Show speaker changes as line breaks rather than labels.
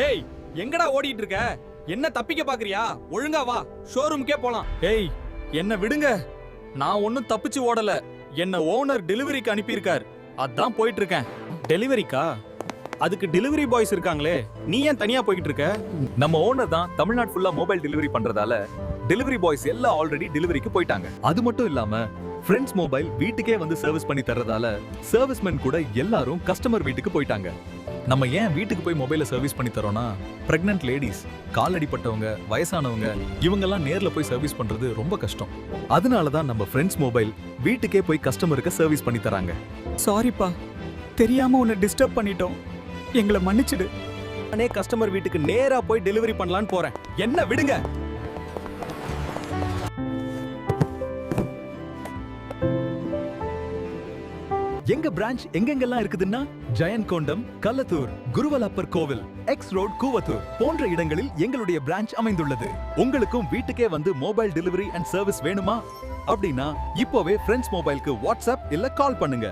ஏய், எங்கடா ஓடிட்டு இருக்க? என்ன தப்பிக்க பாக்குறியா? ஒழுங்கா வா, ஷோரூம்க்கே போலாம். ஏய், என்ன விடுங்க. நான் ஒன்னும் தப்பிச்சு ஓடல. என்ன ஓனர் டெலிவரிக்கு அனுப்பியிருக்கார். அதான் போயிட்டு இருக்கேன். டெலிவரிக்கா? அதுக்கு டெலிவரி பாய்ஸ் இருக்காங்களே, நீ ஏன் தனியா போயிட்டு இருக்க?
நம்ம ஓனர் தான் தமிழ்நாடு ஃபுல்லா மொபைல் டெலிவரி பண்றதால டெலிவரி பாய்ஸ் எல்லாம் ஆல்ரெடி டெலிவரிக்கு போயிட்டாங்க. அது மட்டும் இல்லாம ஃப்ரெண்ட்ஸ் மொபைல் வீட்டுக்கே வந்து சர்வீஸ் பண்ணி தர்றதால சர்வீஸ்மேன் கூட எல்லாரும் கஸ்டமர் வீட்டுக்கு போயிட்டாங்க. நம்ம ஏன் வீட்டுக்கு போய் மொபைலை சர்வீஸ் பண்ணி தரோம்னா, பிரெக்னன்ட் லேடிஸ், கால் அடிப்பட்டவங்க, வயசானவங்க இவங்கெல்லாம் நேர்ல போய் சர்வீஸ் பண்றது ரொம்ப கஷ்டம். அதனால தான் நம்ம ஃப்ரெண்ட்ஸ் மொபைல் வீட்டுக்கே போய் கஸ்டமருக்கு சர்வீஸ் பண்ணி தராங்க.
சாரிப்பா, தெரியாம உன்னை டிஸ்டர்ப் பண்ணிட்டோம். எங்களை மன்னிச்சிடு. நானே கஸ்டமர் வீட்டுக்கு நேரா போய் டெலிவரி பண்ணலான்னு போறேன். என்ன விடுங்க.
எங்க பிரான்ச் எங்கெங்கெல்லாம் இருக்குதுன்னா, ஜெயங்கொண்டம், கல்லத்தூர், குருவலப்பர் கோவில், எக்ஸ் ரோட், கூவத்தூர் போன்ற இடங்களில் எங்களுடைய பிரான்ச் அமைந்துள்ளது. உங்களுக்கும் வீட்டுக்கே வந்து மொபைல் டெலிவரி அண்ட் சர்வீஸ் வேணுமா? அப்படின்னா இப்போவே ஃப்ரெண்ட்ஸ் மொபைலுக்கு வாட்ஸ்அப் இல்ல கால் பண்ணுங்க.